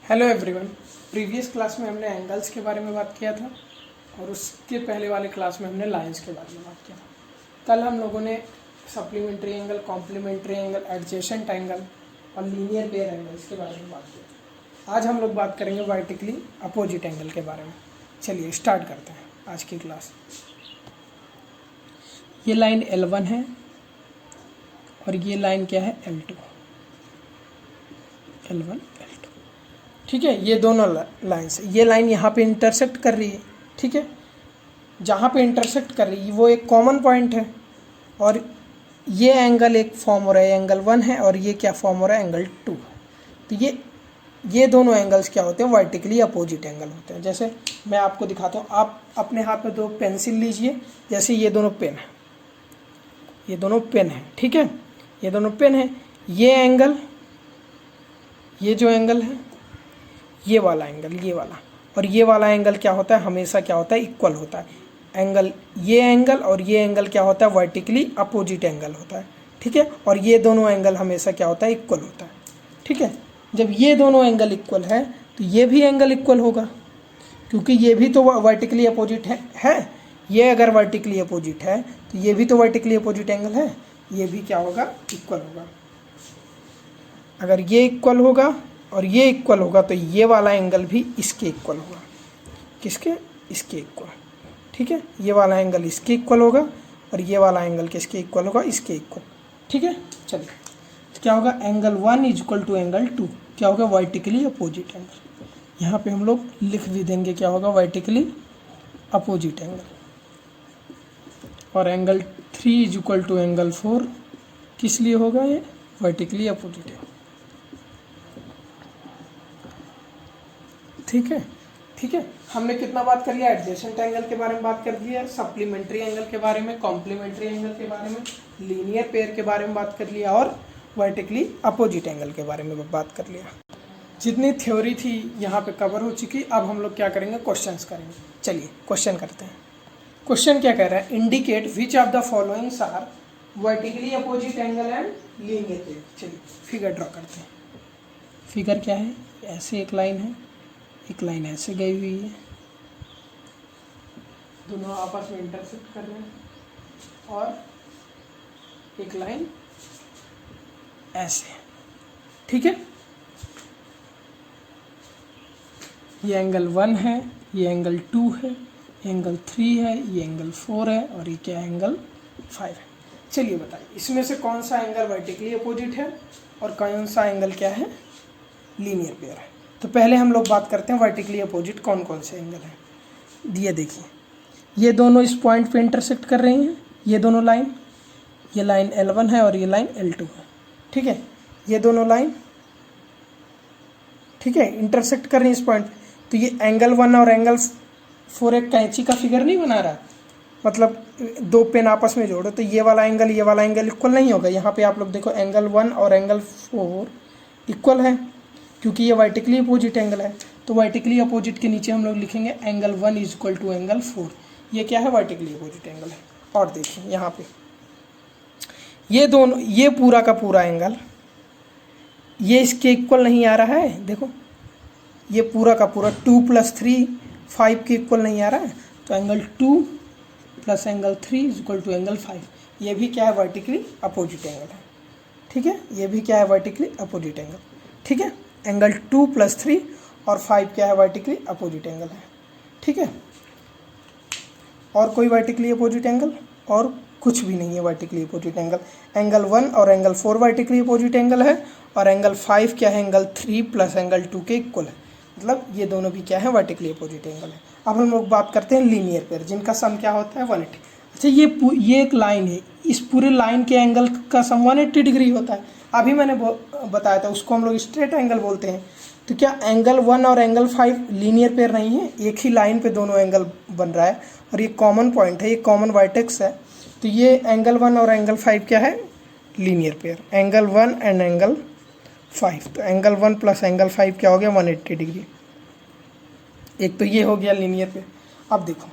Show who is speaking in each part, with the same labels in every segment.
Speaker 1: Hello everyone. Previous class में हमने angles के बारे में बात किया था और उसके पहले वाले क्लास में हमने लाइंस के बारे में बात किया था। कल हम लोगों ने supplementary angle, complementary angle, adjacent angle और लीनियर पेयर एंगल्स के बारे में बात किया। आज हम लोग बात करेंगे वर्टिकली अपोजिट एंगल के बारे में। चलिए स्टार्ट करते हैं आज की क्लास। ये लाइन L1 है और ये लाइन क्या है L2, L1 L2। ठीक है, ये दोनों लाइन्स, ये लाइन यहाँ पे इंटरसेक्ट कर रही है। ठीक है, जहाँ पे इंटरसेक्ट कर रही है वो एक कॉमन पॉइंट है और ये एंगल एक फॉर्म हो रहा है एंगल 1 है और ये क्या फॉर्म हो रहा है एंगल 2। तो ये दोनों एंगल्स क्या होते हैं, वर्टिकली अपोजिट एंगल होते हैं। जैसे मैं आपको दिखाता हूँ, आप अपने हाथ में दो पेंसिल लीजिए। जैसे ये दोनों पेन है, ये दोनों पेन है। ठीक है, ये दोनों पेन है। ये एंगल, ये जो एंगल है, ये वाला एंगल, ये वाला और ये वाला एंगल क्या होता है, हमेशा क्या होता है, इक्वल होता है। एंगल, ये एंगल और ये एंगल क्या होता है, वर्टिकली अपोजिट एंगल होता है। ठीक है, और ये दोनों एंगल हमेशा क्या होता है, इक्वल होता है। ठीक है, जब ये दोनों एंगल इक्वल है तो ये भी एंगल इक्वल होगा, क्योंकि ये भी तो वर्टिकली अपोजिट है। ये अगर वर्टिकली अपोजिट है तो ये भी तो वर्टिकली अपोजिट एंगल है, ये भी क्या होगा, इक्वल होगा। अगर ये इक्वल होगा और ये इक्वल होगा तो ये वाला एंगल भी इसके इक्वल होगा। किसके, इसके इक्वल। ठीक है, ये वाला एंगल इसके इक्वल होगा और ये वाला एंगल किसके इक्वल होगा, इसके इक्वल। ठीक है, चलिए तो क्या होगा, angle 1 is equal to angle 2 क्या होगा, वर्टिकली अपोजिट एंगल। यहाँ पे हम लोग लिख भी देंगे क्या होगा, वर्टिकली अपोजिट एंगल। और angle 3 is equal to angle 4 किस लिए होगा, ये वर्टिकली अपोजिट है। ठीक है, ठीक है, हमने कितना बात कर लिया, एडजेसेंट एंगल के बारे में बात कर लिया, सप्लीमेंट्री एंगल के बारे में, कॉम्प्लीमेंट्री एंगल के बारे में, लीनियर पेयर के बारे में बात कर लिया और वर्टिकली अपोजिट एंगल के बारे में बात कर लिया। जितनी थ्योरी थी यहाँ पे कवर हो चुकी। अब हम लोग क्या करेंगे, क्वेश्चंस करेंगे। चलिए क्वेश्चन करते हैं। क्वेश्चन क्या कह रहा है, indicate which of the followings are vertically opposite angle and linear pair. चलिए फिगर ड्रॉ करते हैं। फिगर क्या है, ऐसे एक लाइन है, एक लाइन ऐसे गई हुई है, दोनों आपस में इंटरसेक्ट कर रहे हैं और एक लाइन ऐसे। ठीक है, ये एंगल 1 है, ये एंगल 2 है, एंगल 3 है, ये एंगल 4 है और ये क्या एंगल 5 है। चलिए बताइए इसमें से कौन सा एंगल वर्टिकली अपोजिट है और कौन सा एंगल क्या है, लीनियर पेयर है। तो पहले हम लोग बात करते हैं वर्टिकली अपोजिट कौन कौन से एंगल हैं। ये देखिए, ये दोनों इस पॉइंट पे इंटरसेक्ट कर रही हैं, ये दोनों लाइन, ये लाइन L1 है और ये लाइन L2 है। ठीक है, ये दोनों लाइन, ठीक है, इंटरसेक्ट कर रही है इस पॉइंट पे। तो ये एंगल 1 और एंगल 4 एक कैंची का फिगर नहीं बना रहा, मतलब दो पेन आपस में जोड़ो तो ये वाला एंगल इक्वल नहीं होगा। यहाँ पे आप लोग देखो एंगल 1 और एंगल 4 इक्वल है, क्योंकि ये वर्टिकली अपोजिट एंगल है। तो वर्टिकली अपोजिट के नीचे हम लोग लिखेंगे angle 1 is equal to angle 4। ये क्या है, वर्टिकली अपोजिट एंगल है। और देखिए यहाँ पे ये दोनों, ये पूरा का पूरा एंगल ये इसके इक्वल नहीं आ रहा है। देखो ये पूरा का पूरा 2 + 3 5 के इक्वल नहीं आ रहा है। तो angle 2 + angle 3 is equal to angle 5। ये भी क्या है, वर्टिकली अपोजिट एंगल है। ठीक है, ये भी क्या है, वर्टिकली अपोजिट एंगल। ठीक है, एंगल 2 + 3 और 5 क्या है, वर्टिकली अपोजिट एंगल है। ठीक है, और कोई वर्टिकली अपोजिट एंगल और कुछ भी नहीं है वर्टिकली अपोजिट एंगल। एंगल 1 और एंगल 4 वर्टिकली अपोजिट एंगल है और एंगल 5 क्या है, एंगल 3 + एंगल 2 के इक्वल है। मतलब ये दोनों भी क्या है, वर्टिकली अपोजिट एंगल है। अब हम लोग बात करते हैं लीनियर पेयर, जिनका सम क्या होता है, 180। अच्छा, ये एक लाइन है, इस पूरे लाइन के एंगल का सम 180 डिग्री होता है। अभी मैंने बताया था, उसको हम लोग स्ट्रेट एंगल बोलते हैं। तो क्या एंगल 1 और एंगल 5 लीनियर पेयर नहीं है, एक ही लाइन पे दोनों एंगल बन रहा है और ये कॉमन पॉइंट है, ये कॉमन वर्टेक्स है। तो ये एंगल 1 और एंगल 5 क्या है, linear pair, angle 1 and angle 5। तो एंगल 1 + एंगल 5 क्या हो गया, 180 डिग्री। एक तो ये हो गया लीनियर पेयर। अब देखो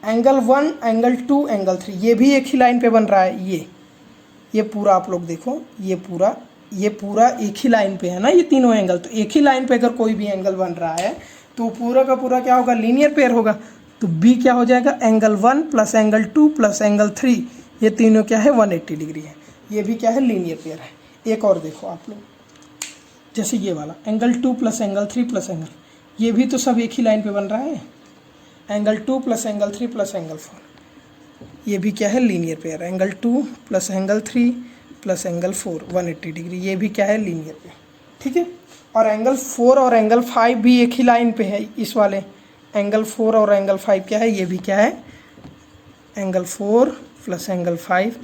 Speaker 1: एंगल 1, एंगल 2, एंगल 3 ये भी एक ही लाइन पे बन रहा है। ये पूरा आप लोग देखो, ये पूरा ये पूरा एक ही लाइन पे है ना, ये तीनों एंगल, तो एक ही लाइन पे अगर कोई भी एंगल बन रहा है तो पूरा का पूरा क्या होगा, लीनियर पेयर होगा। तो बी क्या हो जाएगा, angle 1 plus angle 2 plus angle 3, ये तीनों क्या है 180 डिग्री है, ये भी क्या है लीनियर पेयर है। एक और देखो आप लोग, जैसे ये वाला angle 2 plus angle 3 plus angle, ये भी तो सब एक ही लाइन पे बन रहा है, angle 2 plus angle 3 plus angle 4, ये भी क्या है linear pair, angle 2 plus angle 3 plus angle 4 180 degree, ये भी क्या है लीनियर पेयर, ठीक है। और एंगल 4 और एंगल 5 भी एक ही लाइन पे है, इस वाले एंगल 4 और एंगल 5 क्या है, ये भी क्या है एंगल 4 प्लस एंगल 5,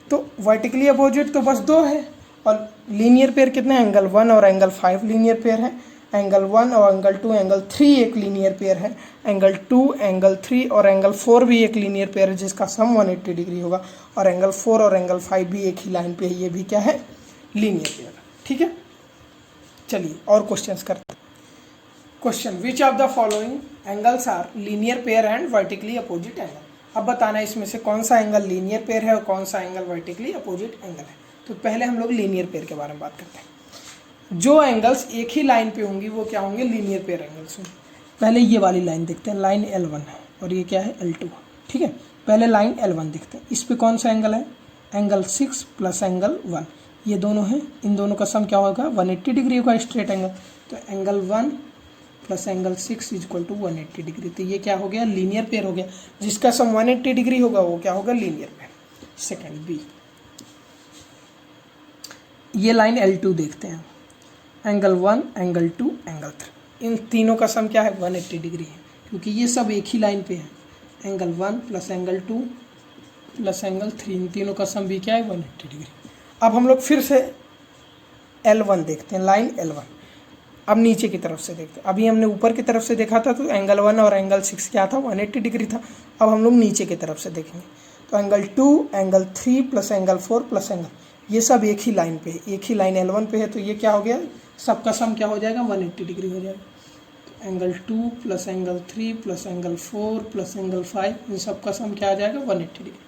Speaker 1: तो वर्टिकली अपोजिट तो बस 2 है, और लीनियर पेयर कितने हैं, एंगल 1 और एंगल 5 लीनियर पेयर है, एंगल 1 और एंगल 2 एंगल 3 एक लीनियर पेयर है, एंगल 2 एंगल 3 और एंगल 4 भी एक लीनियर पेयर है जिसका सम 180 डिग्री होगा, और एंगल 4 और एंगल 5 भी एक ही लाइन पे है, ये भी क्या है लीनियर पेयर, ठीक है। चलिए और क्वेश्चंस करते हैं। Question, which of the following angles are linear pair and vertically opposite angle. अब बताना इसमें से कौन सा एंगल लीनियर पेयर है और कौन सा एंगल वर्टिकली अपोजिट एंगल है। तो पहले हम लोग लीनियर पेयर के बारे में बात करते हैं। जो एंगल्स एक ही लाइन पे होंगी वो क्या होंगे, लीनियर पेयर एंगल्स होंगे। पहले ये वाली लाइन देखते हैं, लाइन L1 है और ये क्या है L2, ठीक है। पहले लाइन L1 देखते हैं, इस पे कौन सा एंगल है, एंगल 6 प्लस एंगल 1, ये दोनों हैं, इन दोनों का सम क्या होगा 180 डिग्री होगा स्ट्रेट एंगल, तो angle 1 plus angle 6 equal to 180 degree, तो ये क्या हो गया लीनियर पेयर हो गया, जिसका सम 180 डिग्री होगा वो क्या होगा लीनियर पेयर। सेकंड बी, ये लाइन L2 देखते हैं, एंगल 1 एंगल 2 एंगल 3, इन तीनों का सम क्या है 180 डिग्री है, क्योंकि ये सब एक ही लाइन पे है, angle 1 plus angle 2 plus angle 3, इन तीनों का सम भी क्या है 180 डिग्री। अब हम लोग फिर से L1 देखते हैं, लाइन L1, अब नीचे की तरफ से देखते हैं। अभी हमने ऊपर की तरफ से देखा था तो एंगल 1 और एंगल 6 क्या था 180 डिग्री था, अब हम लोग नीचे की तरफ से देखेंगे तो angle 2 angle 3 plus angle 4 plus angle, ये सब एक ही लाइन पे है, एक ही लाइन L1 पे है, तो ये क्या हो गया सबका सम क्या हो जाएगा 180 डिग्री हो जाएगा। तो angle 2 plus angle 3 plus angle 4 plus angle 5, इन सब का सम क्या आ जाएगा 180 डिग्री।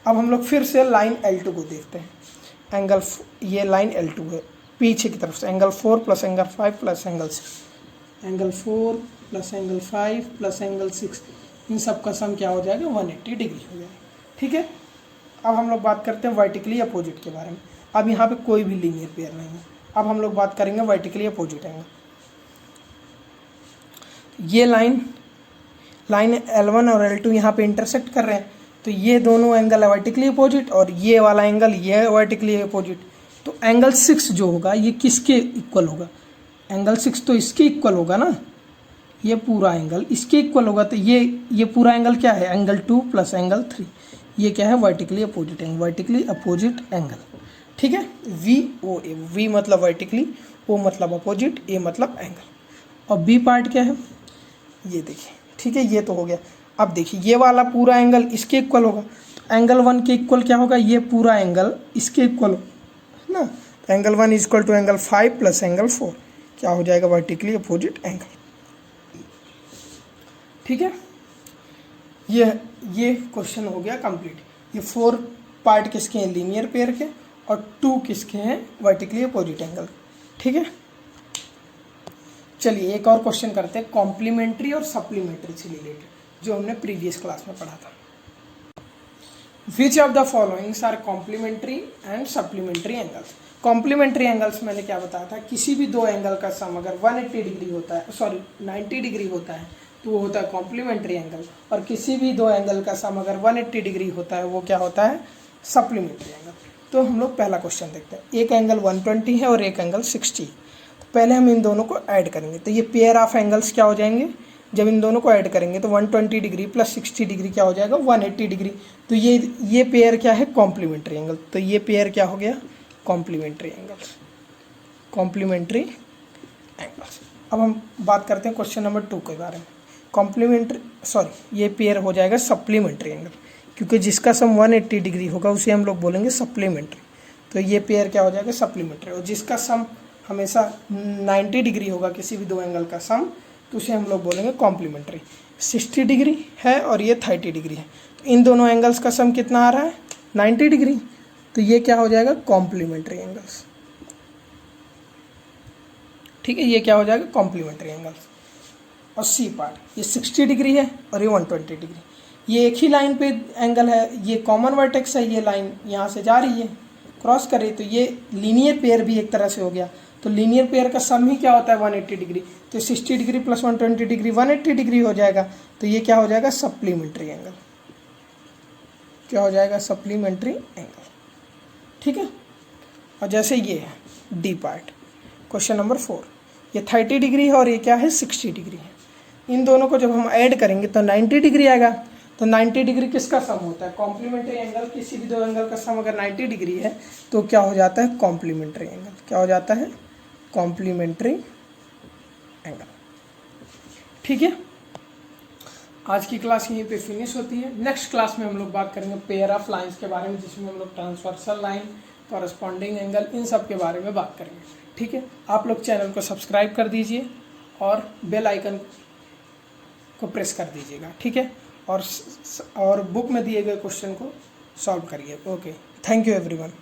Speaker 1: अब हम लोग फिर से लाइन L2 को देखते हैं, एंगल ये लाइन L2 है, पीछे की तरफ से angle 4 plus angle 5 plus angle 6, angle 4 plus angle 5 plus angle 6, इन सब का सम क्या हो जाएगा 180 डिग्री हो जाएगा, ठीक है। अब हम लोग बात करते हैं वर्टिकली अपोजिट के बारे में। अब यहाँ पे कोई भी लीनियर पेयर नहीं है, अब हम लोग बात करेंगे वर्टिकली अपोजिट एंगल। ये लाइन L1 और L2 यहाँ पे इंटरसेक्ट कर रहे हैं, तो ये दोनों एंगल है वर्टिकली अपोजिट, और ये वाला एंगल ये है वर्टिकली अपोजिट, तो एंगल 6 जो होगा ये किसके इक्वल होगा, एंगल 6 तो इसके इक्वल होगा ना, ये पूरा एंगल इसके इक्वल होगा, तो ये पूरा एंगल क्या है एंगल 2 प्लस एंगल 3, ये क्या है vertically opposite angle, vertically opposite angle, ठीक है। VOA, V मतलब वर्टिकली, O मतलब अपोजिट, A मतलब एंगल। और B पार्ट क्या है ये देखिए, ठीक है, ये तो हो गया। अब देखिए ये वाला पूरा एंगल इसके इक्वल होगा, तो एंगल 1 के इक्वल क्या होगा, ये पूरा एंगल इसके इक्वल है ना, तो angle 1 equal to angle 5 plus angle 4, क्या हो जाएगा वर्टिकली अपोजिट एंगल, ठीक है। ये क्वेश्चन हो गया कंप्लीट। ये 4 पार्ट किसके हैं लीनियर पेयर के, और 2 किसके हैं वर्टिकली अपोजिट एंगल, ठीक है। चलिए एक और क्वेश्चन करते हैं कॉम्प्लीमेंट्री और सप्लीमेंट्री से रिलेटेड, जो हमने प्रीवियस क्लास में पढ़ा था। Which of the followings are complementary and supplementary angles. Complementary angles मैंने क्या बताया था, किसी भी दो एंगल का सम अगर 180 डिग्री होता है, सॉरी 90 डिग्री होता है तो वो होता है कॉम्प्लीमेंट्री एंगल, और किसी भी दो एंगल का सम अगर 180 डिग्री होता है वो क्या होता है सप्लीमेंट्री एंगल। तो हम लोग पहला क्वेश्चन देखते हैं, एक एंगल 120 है और एक एंगल 60 है, तो पहले हम इन दोनों को ऐड करेंगे, तो ये पेयर ऑफ एंगल्स क्या हो जाएंगे, जब इन दोनों को ऐड करेंगे तो 120 डिग्री प्लस 60 डिग्री क्या हो जाएगा 180 डिग्री, तो ये पेयर क्या है कॉम्प्लीमेंट्री एंगल, तो ये पेयर क्या हो गया कॉम्प्लीमेंट्री एंगल्स, कॉम्प्लीमेंट्री एंगल्स। अब हम बात करते हैं क्वेश्चन नंबर 2 के बारे में। ये पेयर हो जाएगा सप्लीमेंट्री एंगल, क्योंकि जिसका सम 180 डिग्री होगा उसे हम लोग बोलेंगे सप्लीमेंट्री, तो ये पेयर क्या हो जाएगा सप्लीमेंट्री। और जिसका सम हमेशा 90 डिग्री होगा किसी भी दो एंगल का सम, तो उसे हम लोग बोलेंगे कॉम्प्लीमेंट्री। 60 डिग्री है और ये 30 डिग्री है, तो इन दोनों एंगल्स का सम कितना आ रहा है 90 डिग्री, तो ये क्या हो जाएगा, कॉम्प्लीमेंट्री एंगल्स। ठीक है, ये क्या हो जाएगा, कॉम्प्लीमेंट्री एंगल्स। और सी पार्ट, ये 60 डिग्री है और ये 120 डिग्री। ये एक ही लाइन पे एंगल है, ये कॉमन वर्टेक्स है, ये लाइन यहाँ से जा रही है, क्रॉस कर रही है, तो ये लीनियर पेयर भी एक तरह से हो गया। तो लीनियर पेयर का सम ही क्या होता है, 180 डिग्री। तो 60 डिग्री प्लस 120 डिग्री 180 डिग्री हो जाएगा। तो ये क्या हो जाएगा, सप्लीमेंट्री एंगल। क्या हो जाएगा, सप्लीमेंट्री एंगल। ठीक है। और जैसे ये है डी पार्ट, क्वेश्चन नंबर 4, ये 30 डिग्री है और ये क्या है, 60 डिग्री है। इन दोनों को जब हम ऐड करेंगे तो 90 डिग्री आएगा। तो 90 डिग्री किसका सम होता है, कॉम्प्लीमेंट्री एंगल। किसी भी दो एंगल का सम अगर 90 डिग्री है तो क्या हो जाता है, कॉम्प्लीमेंट्री एंगल। क्या हो जाता है, कॉम्प्लीमेंट्री एंगल। ठीक है, आज की क्लास यहीं पे फिनिश होती है। नेक्स्ट क्लास में हम लोग बात करेंगे पेयर ऑफ लाइंस के बारे में, जिसमें हम लोग ट्रांसवर्सल लाइन, कॉरस्पॉन्डिंग एंगल, इन सब के बारे में बात करेंगे। ठीक है, आप लोग चैनल को सब्सक्राइब कर दीजिए और बेल आइकन को प्रेस कर दीजिएगा। ठीक है, और बुक में दिए गए क्वेश्चन को सॉल्व करिए। Okay, thank you everyone.